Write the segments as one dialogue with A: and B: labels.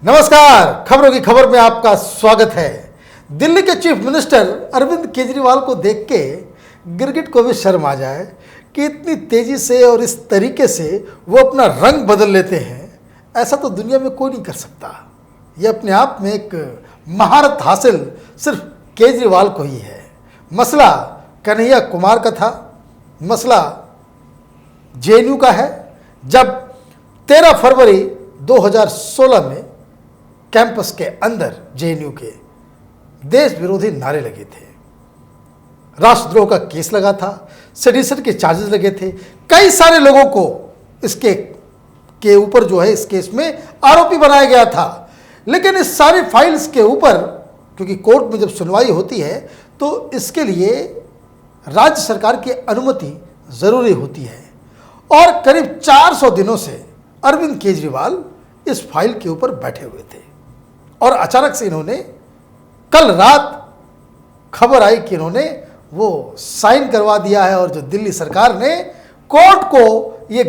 A: नमस्कार, खबरों की खबर में आपका स्वागत है। दिल्ली के चीफ मिनिस्टर अरविंद केजरीवाल को देख के गिरगिट को भी शर्म आ जाए कि इतनी तेजी से और इस तरीके से वो अपना रंग बदल लेते हैं। ऐसा तो दुनिया में कोई नहीं कर सकता। ये अपने आप में एक महारत हासिल सिर्फ केजरीवाल को ही है। मसला कन्हैया कुमार का था, मसला जेएनयू का है। जब 13 फरवरी 2016 में कैंपस के अंदर जेएनयू के देश विरोधी नारे लगे थे, राष्ट्रद्रोह का केस लगा था, सेडिशन के चार्जेस लगे थे, कई सारे लोगों को इसके के ऊपर जो है इस केस में आरोपी बनाया गया था। लेकिन इस सारी फाइल्स के ऊपर, क्योंकि कोर्ट में जब सुनवाई होती है तो इसके लिए राज्य सरकार की अनुमति ज़रूरी होती है, और करीब 400 दिनों से अरविंद केजरीवाल इस फाइल के ऊपर बैठे हुए थे। और अचानक से इन्होंने कल रात खबर आई कि इन्होंने वो साइन करवा दिया है, और जो दिल्ली सरकार ने कोर्ट को ये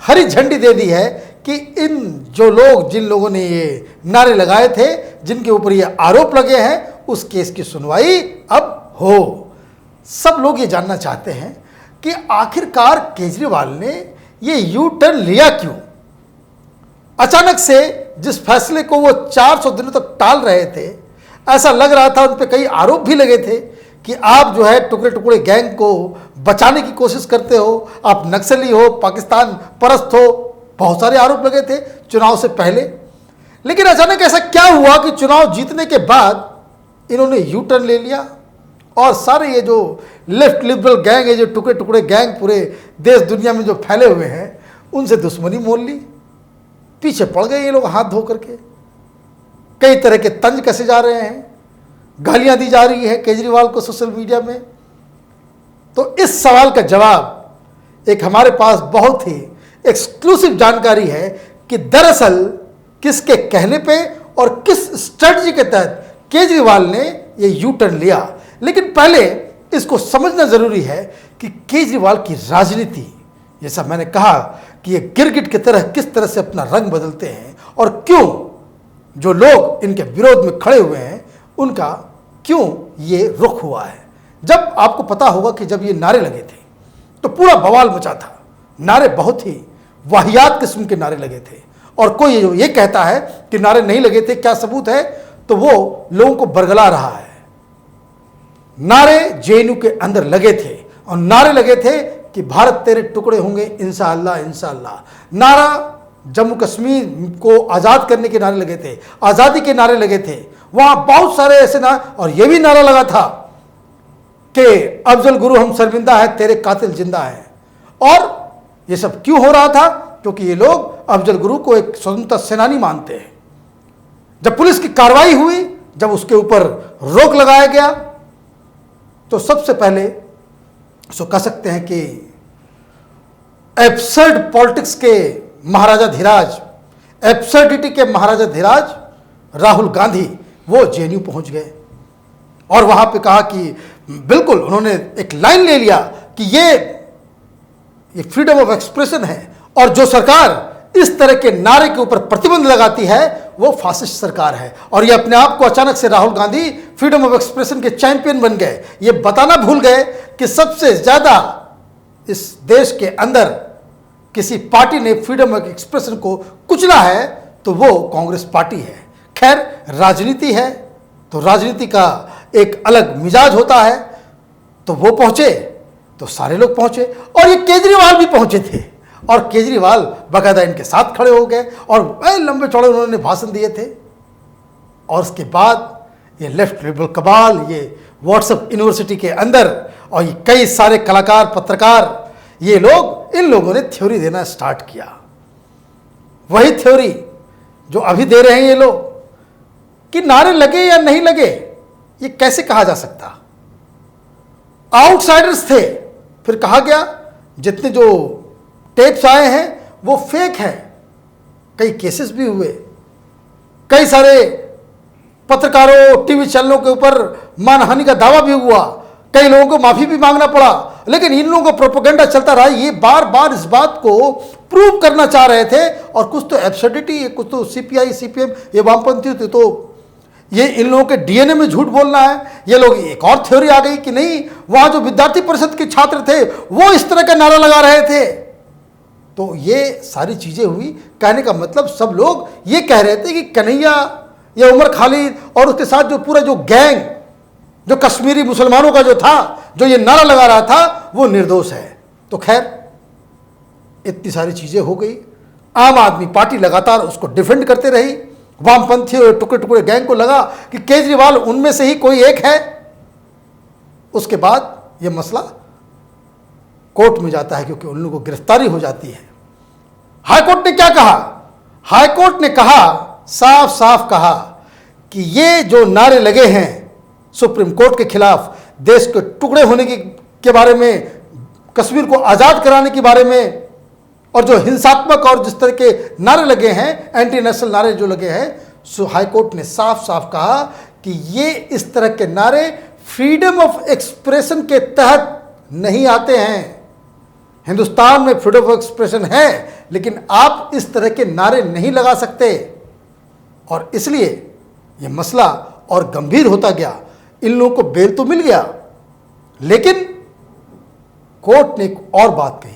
A: हरी झंडी दे दी है कि इन जो लोग जिन लोगों ने ये नारे लगाए थे, जिनके ऊपर ये आरोप लगे हैं, उस केस की सुनवाई अब हो। सब लोग ये जानना चाहते हैं कि आखिरकार केजरीवाल ने ये यू टर्न लिया क्यों। अचानक से जिस फैसले को वो 400 दिनों तक टाल रहे थे, ऐसा लग रहा था, उन पर कई आरोप भी लगे थे कि आप जो है टुकड़े टुकड़े गैंग को बचाने की कोशिश करते हो, आप नक्सली हो, पाकिस्तान परस्त हो, बहुत सारे आरोप लगे थे चुनाव से पहले। लेकिन अचानक ऐसा क्या हुआ कि चुनाव जीतने के बाद इन्होंने यू टर्न ले लिया और सारे ये जो लेफ्ट लिबरल गैंग है, जो टुकड़े टुकड़े गैंग पूरे देश दुनिया में जो फैले हुए हैं, उनसे दुश्मनी मोल ली। पीछे पड़ गए ये लोग हाथ धो करके। कई तरह के तंज कसे जा रहे हैं, गालियां दी जा रही है केजरीवाल को सोशल मीडिया में। तो इस सवाल का जवाब एक हमारे पास बहुत ही एक्सक्लूसिव जानकारी है कि दरअसल किसके कहने पे और किस स्ट्रेटजी के तहत केजरीवाल ने ये यू टर्न लिया। लेकिन पहले इसको समझना जरूरी है कि केजरीवाल की राजनीति, जैसा मैंने कहा कि ये गिरगिट की तरह किस तरह से अपना रंग बदलते हैं, और क्यों जो लोग इनके विरोध में खड़े हुए हैं उनका क्यों ये रुख हुआ है। जब आपको पता होगा कि जब ये नारे लगे थे तो पूरा बवाल मचा था। नारे बहुत ही वाहियात किस्म के नारे लगे थे, और कोई जो ये कहता है कि नारे नहीं लगे थे, क्या सबूत है, तो वो लोगों को बरगला रहा है। नारे जेएनयू के अंदर लगे थे, और नारे लगे थे कि भारत तेरे टुकड़े होंगे इंशाअल्लाह इंशाअल्लाह। नारा जम्मू कश्मीर को आज़ाद करने के नारे लगे थे, आज़ादी के नारे लगे थे। वहाँ बहुत सारे ऐसे और ये भी नारा लगा था कि अफजल गुरु हम शर्मिंदा है, तेरे कातिल जिंदा है। और ये सब क्यों हो रहा था? क्योंकि ये लोग अफजल गुरु को एक स्वतंत्रता सेनानी मानते हैं। जब पुलिस की कार्रवाई हुई, जब उसके ऊपर रोक लगाया गया, तो सबसे पहले सो कह सकते हैं कि एब्सर्ड पॉलिटिक्स के महाराजा धीराज, एब्सर्डिटी के महाराजा धीराज राहुल गांधी वो जेएनयू पहुंच गए, और वहां पे कहा कि बिल्कुल उन्होंने एक लाइन ले लिया कि ये फ्रीडम ऑफ एक्सप्रेशन है, और जो सरकार इस तरह के नारे के ऊपर प्रतिबंध लगाती है वो फासिस्ट सरकार है। और ये अपने आप को अचानक से Rahul Gandhi freedom of expression के चैंपियन बन गए। ये बताना भूल गए कि सबसे ज्यादा इस देश के अंदर किसी पार्टी ने फ्रीडम ऑफ एक्सप्रेशन को कुचला है तो वो कांग्रेस पार्टी है। खैर, राजनीति है तो राजनीति का एक अलग मिजाज होता है। तो वो पहुंचे तो सारे लोग पहुंचे, और ये केजरीवाल भी पहुंचे थे, और केजरीवाल बाकायदा इनके साथ खड़े हो गए, और लंबे चौड़े उन्होंने भाषण दिए थे। और उसके बाद ये लेफ्ट लिबरल कबाल, ये व्हाट्सएप यूनिवर्सिटी के अंदर, और ये कई सारे कलाकार, पत्रकार, ये लोग, इन लोगों ने थ्योरी देना स्टार्ट किया। वही थ्योरी जो अभी दे रहे हैं ये लोग कि नारे लगे या नहीं लगे ये कैसे कहा जा सकता। आउटसाइडर्स थे, फिर कहा गया जितने जो टेप्स आए हैं वो फेक हैं। कई केसेस भी हुए, कई सारे पत्रकारों, टीवी चैनलों के ऊपर मानहानि का दावा भी हुआ, कई लोगों को माफी भी मांगना पड़ा, लेकिन इन लोगों का प्रोपेगेंडा चलता रहा। ये बार बार इस बात को प्रूव करना चाह रहे थे, और कुछ तो एब्सर्डिटी, कुछ तो सीपीआई सीपीएम ये वामपंथी थे, तो ये इन लोगों के डीएनए में झूठ बोलना है। ये लोग, एक और थ्योरी आ गई कि नहीं, वहां जो विद्यार्थी परिषद के छात्र थे वो इस तरह का नारा लगा रहे थे। तो ये सारी चीजें हुई। कहने का मतलब सब लोग ये कह रहे थे कि कन्हैया या उमर खालिद और उसके साथ जो पूरा जो गैंग, जो कश्मीरी मुसलमानों का जो था, जो ये नारा लगा रहा था, वो निर्दोष है। तो खैर इतनी सारी चीजें हो गई। आम आदमी पार्टी लगातार उसको डिफेंड करते रही। वामपंथी और टुकड़े टुकड़े गैंग को लगा कि केजरीवाल उनमें से ही कोई एक है। उसके बाद यह मसला कोर्ट में जाता है, क्योंकि उन लोगों को गिरफ्तारी हो जाती है। हाईकोर्ट ने क्या कहा? हाईकोर्ट ने कहा, साफ साफ कहा कि ये जो नारे लगे हैं सुप्रीम कोर्ट के खिलाफ, देश के टुकड़े होने के बारे में, कश्मीर को आज़ाद कराने के बारे में, और जो हिंसात्मक और जिस तरह के नारे लगे हैं, एंटी नेशनल नारे जो लगे हैं, सो हाईकोर्ट ने साफ साफ कहा कि ये इस तरह के नारे फ्रीडम ऑफ एक्सप्रेशन के तहत नहीं आते हैं। हिंदुस्तान में फ्रीडम ऑफ एक्सप्रेशन है, लेकिन आप इस तरह के नारे नहीं लगा सकते। और इसलिए यह मसला और गंभीर होता गया। इन लोगों को बेल तो मिल गया, लेकिन कोर्ट ने एक और बात कही।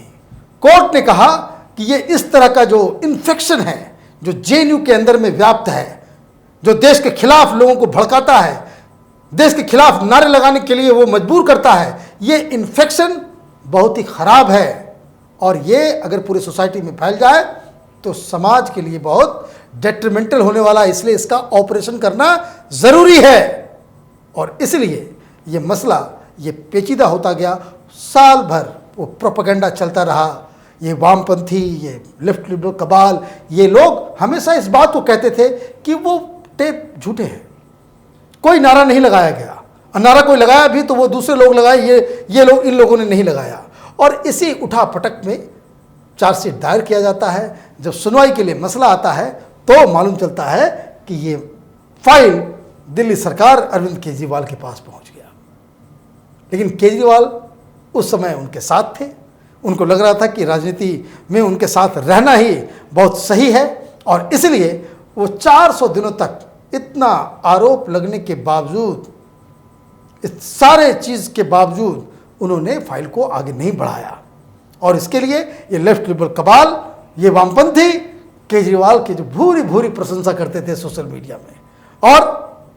A: कोर्ट ने कहा कि ये इस तरह का जो इन्फेक्शन है, जो जेएनयू के अंदर में व्याप्त है, जो देश के खिलाफ लोगों को भड़काता है, देश के खिलाफ नारे लगाने के लिए वो मजबूर करता है, ये इन्फेक्शन बहुत ही खराब है, और ये अगर पूरी सोसाइटी में फैल जाए तो समाज के लिए बहुत डेट्रीमेंटल होने वाला है। इसलिए इसका ऑपरेशन करना ज़रूरी है। और इसलिए ये मसला ये पेचीदा होता गया। साल भर वो प्रोपेगेंडा चलता रहा। ये वामपंथी, ये लेफ्ट लिबरल कबाल, ये लोग हमेशा इस बात को कहते थे कि वो टेप झूठे हैं, कोई नारा नहीं लगाया गया, और नारा कोई लगाया भी तो वो दूसरे लोग लगाए, ये लोग, इन लोगों ने नहीं लगाया। और इसी उठापटक में चार्जशीट दायर किया जाता है। जब सुनवाई के लिए मसला आता है तो मालूम चलता है कि ये फाइल दिल्ली सरकार अरविंद केजरीवाल के पास पहुंच गया। लेकिन केजरीवाल उस समय उनके साथ थे। उनको लग रहा था कि राजनीति में उनके साथ रहना ही बहुत सही है, और इसलिए वो 400 दिनों तक इतना आरोप लगने के बावजूद, इस सारे चीज़ के बावजूद उन्होंने फाइल को आगे नहीं बढ़ाया। और इसके लिए ये लेफ्ट लिबरल कबाल, ये वामपंथी केजरीवाल की जो भूरी भूरी प्रशंसा करते थे सोशल मीडिया में, और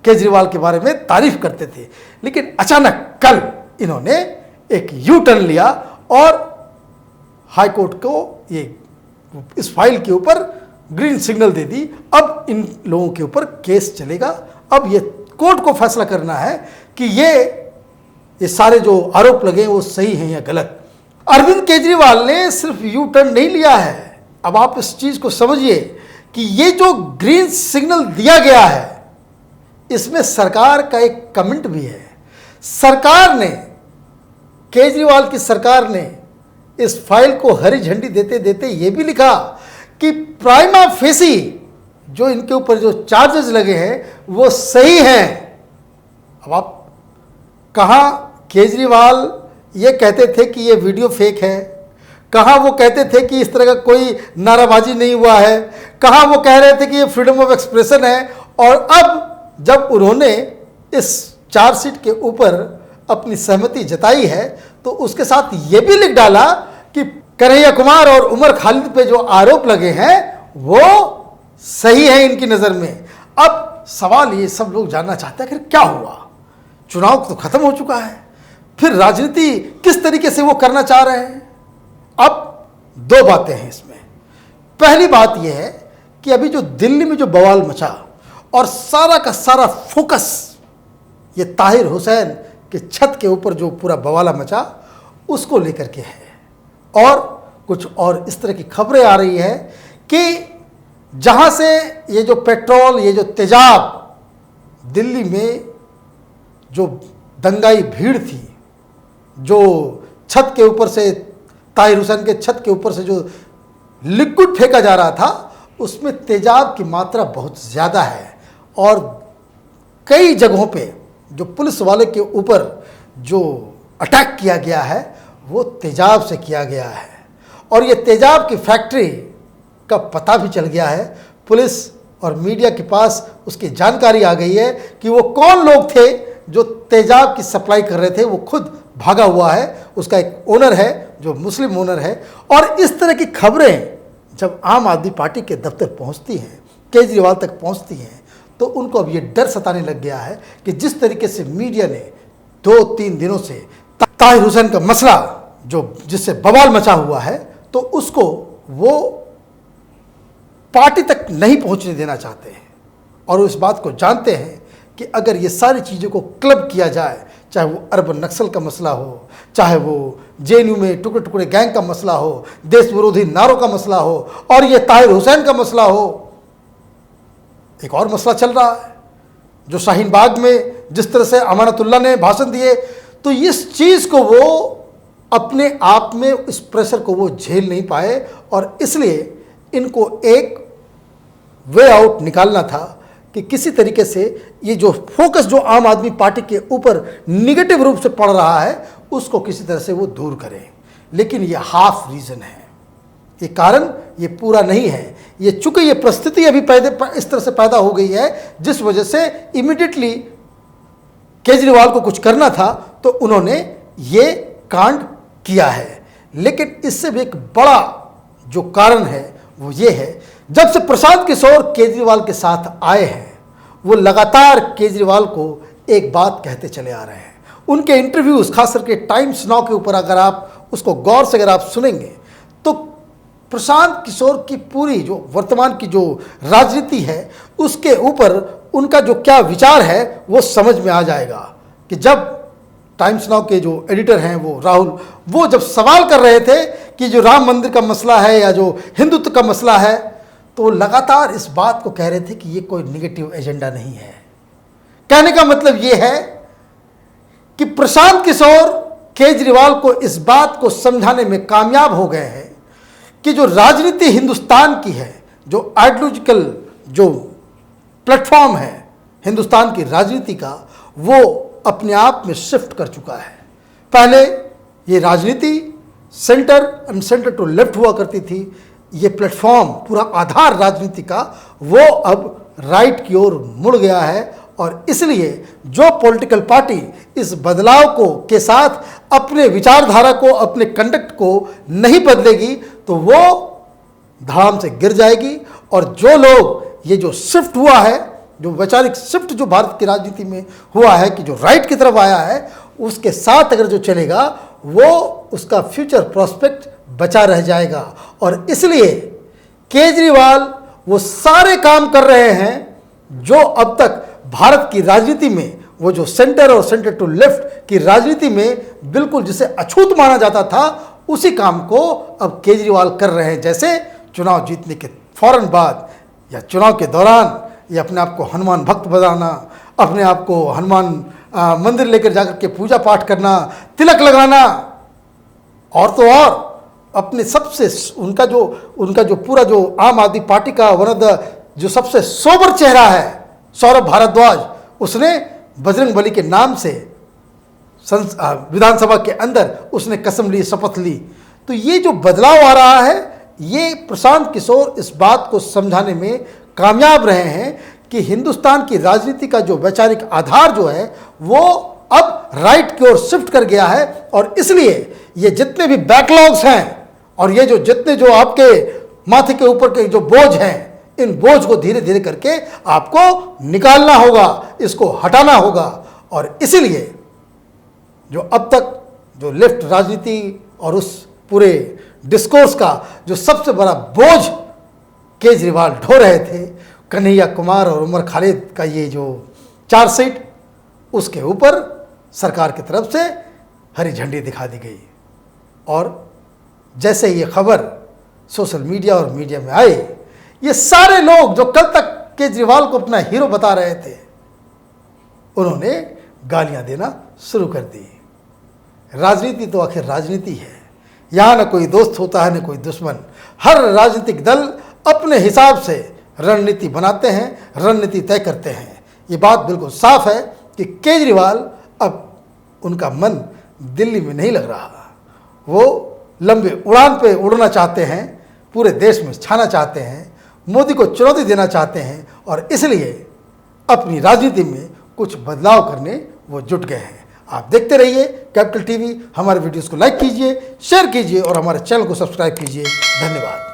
A: केजरीवाल के बारे में तारीफ करते थे। लेकिन अचानक कल इन्होंने एक यू टर्न लिया और हाईकोर्ट को ये इस फाइल के ऊपर ग्रीन सिग्नल दे दी। अब इन लोगों के ऊपर केस चलेगा। अब ये कोर्ट को फैसला करना है कि ये सारे जो आरोप लगे वो सही हैं या गलत। अरविंद केजरीवाल ने सिर्फ यू टर्न नहीं लिया है। अब आप इस चीज को समझिए कि ये जो ग्रीन सिग्नल दिया गया है, इसमें सरकार का एक कमेंट भी है। सरकार ने, केजरीवाल की सरकार ने इस फाइल को हरी झंडी देते देते ये भी लिखा कि प्राइमा फेसी जो इनके ऊपर जो चार्जेस लगे हैं वो सही हैं। अब आप कहाँ केजरीवाल ये कहते थे कि ये वीडियो फेक है, कहाँ वो कहते थे कि इस तरह का कोई नाराबाजी नहीं हुआ है, कहाँ वो कह रहे थे कि ये फ्रीडम ऑफ एक्सप्रेशन है। और अब जब उन्होंने इस चार्जशीट के ऊपर अपनी सहमति जताई है तो उसके साथ ये भी लिख डाला कि कन्हैया कुमार और उमर खालिद पे जो आरोप लगे हैं वो सही है इनकी नज़र में। अब सवाल ये सब लोग जानना चाहते हैं कि क्या हुआ। चुनाव तो खत्म हो चुका है, फिर राजनीति किस तरीके से वो करना चाह रहे हैं। अब दो बातें हैं इसमें। पहली बात यह है कि अभी जो दिल्ली में जो बवाल मचा और सारा का सारा फोकस ये ताहिर हुसैन के छत के ऊपर जो पूरा बवाला मचा उसको लेकर के है। और कुछ और इस तरह की खबरें आ रही है कि जहां से ये जो पेट्रोल, ये जो तेजाब दिल्ली में जो दंगाई भीड़ थी, जो छत के ऊपर से, ताहिर हुसैन के छत के ऊपर से जो लिक्विड फेंका जा रहा था, उसमें तेजाब की मात्रा बहुत ज़्यादा है। और कई जगहों पे जो पुलिस वाले के ऊपर जो अटैक किया गया है वो तेजाब से किया गया है और ये तेजाब की फैक्ट्री का पता भी चल गया है। पुलिस और मीडिया के पास उसकी जानकारी आ गई है कि वो कौन लोग थे जो तेजाब की सप्लाई कर रहे थे। वो खुद भागा हुआ है, उसका एक ओनर है जो मुस्लिम ओनर है। और इस तरह की खबरें जब आम आदमी पार्टी के दफ्तर पहुंचती हैं, केजरीवाल तक पहुंचती हैं, तो उनको अब ये डर सताने लग गया है कि जिस तरीके से मीडिया ने 2-3 दिनों से ताहिर हुसैन का मसला जो जिससे बवाल मचा हुआ है, तो उसको वो पार्टी तक नहीं पहुंचने देना चाहते हैं। और वो इस बात को जानते हैं कि अगर ये सारी चीज़ों को क्लब किया जाए, चाहे वो अर्बन नक्सल का मसला हो, चाहे वो जेएनयू में टुकड़े टुकड़े गैंग का मसला हो, देश विरोधी नारों का मसला हो, और ये ताहिर हुसैन का मसला हो। एक और मसला चल रहा है जो शाहीन बाग में जिस तरह से अमानतुल्लाह ने भाषण दिए, तो इस चीज़ को वो अपने आप में इस प्रेशर को वो झेल नहीं पाए और इसलिए इनको एक वे आउट निकालना था कि किसी तरीके से ये जो फोकस जो आम आदमी पार्टी के ऊपर निगेटिव रूप से पड़ रहा है उसको किसी तरह से वो दूर करें। लेकिन ये हाफ रीज़न है, ये कारण ये पूरा नहीं है। ये चूंकि ये परिस्थिति अभी इस तरह से पैदा हो गई है जिस वजह से इमीडिएटली केजरीवाल को कुछ करना था तो उन्होंने ये कांड किया है। लेकिन इससे भी एक बड़ा जो कारण है वो ये है, जब से प्रशांत किशोर केजरीवाल के साथ आए हैं वो लगातार केजरीवाल को एक बात कहते चले आ रहे हैं। उनके इंटरव्यूज़ खास करके टाइम्स नाउ के ऊपर अगर आप उसको गौर से अगर आप सुनेंगे तो प्रशांत किशोर की पूरी जो वर्तमान की जो राजनीति है उसके ऊपर उनका जो क्या विचार है वो समझ में आ जाएगा। कि जब टाइम्स नाउ के जो एडिटर हैं वो राहुल, वो जब सवाल कर रहे थे कि जो राम मंदिर का मसला है या जो हिंदुत्व का मसला है, तो लगातार इस बात को कह रहे थे कि ये कोई निगेटिव एजेंडा नहीं है। कहने का मतलब ये है कि प्रशांत किशोर केजरीवाल को इस बात को समझाने में कामयाब हो गए हैं कि जो राजनीति हिंदुस्तान की है, जो आइडियोलॉजिकल जो प्लेटफॉर्म है हिंदुस्तान की राजनीति का, वो अपने आप में शिफ्ट कर चुका है। पहले ये राजनीति centre and centre to left हुआ करती थी, ये प्लेटफॉर्म पूरा आधार राजनीति का वो अब राइट की ओर मुड़ गया है। और इसलिए जो पॉलिटिकल पार्टी इस बदलाव को के साथ अपने विचारधारा को, अपने कंडक्ट को नहीं बदलेगी तो वो धड़ाम से गिर जाएगी। और जो लोग ये जो शिफ्ट हुआ है, जो वैचारिक शिफ्ट जो भारत की राजनीति में हुआ है कि जो राइट की तरफ आया है, उसके साथ अगर जो चलेगा वो उसका फ्यूचर प्रोस्पेक्ट बचा रह जाएगा। और इसलिए केजरीवाल वो सारे काम कर रहे हैं जो अब तक भारत की राजनीति में वो जो सेंटर और सेंटर टू लेफ्ट की राजनीति में बिल्कुल जिसे अछूत माना जाता था, उसी काम को अब केजरीवाल कर रहे हैं। जैसे चुनाव जीतने के फौरन बाद या चुनाव के दौरान ये अपने आप को हनुमान भक्त बनाना, अपने आप को हनुमान मंदिर लेकर जाकर के पूजा पाठ करना, तिलक लगाना, और तो और अपने सबसे उनका जो पूरा जो आम आदमी पार्टी का वन ऑफ द जो सबसे सोबर चेहरा है सौरभ भारद्वाज, उसने बजरंग बली के नाम से विधानसभा के अंदर उसने कसम ली, शपथ ली। तो ये जो बदलाव आ रहा है, ये प्रशांत किशोर इस बात को समझाने में कामयाब रहे हैं कि हिंदुस्तान की राजनीति का जो वैचारिक आधार जो है वो अब राइट की ओर शिफ्ट कर गया है। और इसलिए ये जितने भी बैकलॉग्स हैं और ये जो जितने जो आपके माथे के ऊपर के जो बोझ हैं, इन बोझ को धीरे धीरे करके आपको निकालना होगा, इसको हटाना होगा। और इसीलिए जो अब तक जो लेफ्ट राजनीति और उस पूरे डिस्कोर्स का जो सबसे बड़ा बोझ केजरीवाल ढो रहे थे, कन्हैया कुमार और उमर खालिद का ये जो चार्जशीट, उसके ऊपर सरकार की तरफ से हरी झंडी दिखा दी गई। और जैसे ये खबर सोशल मीडिया और मीडिया में आई, ये सारे लोग जो कल तक केजरीवाल को अपना हीरो बता रहे थे, उन्होंने गालियां देना शुरू कर दी। राजनीति तो आखिर राजनीति है, यहाँ न कोई दोस्त होता है न कोई दुश्मन। हर राजनीतिक दल अपने हिसाब से रणनीति बनाते हैं, रणनीति तय करते हैं। ये बात बिल्कुल साफ है कि केजरीवाल अब उनका मन दिल्ली में नहीं लग रहा, वो लंबी उड़ान पे उड़ना चाहते हैं, पूरे देश में छाना चाहते हैं, मोदी को चुनौती देना चाहते हैं और इसलिए अपनी राजनीति में कुछ बदलाव करने वो जुट गए हैं। आप देखते रहिए कैपिटल टीवी। हमारे वीडियोस को लाइक कीजिए, शेयर कीजिए और हमारे चैनल को सब्सक्राइब कीजिए। धन्यवाद।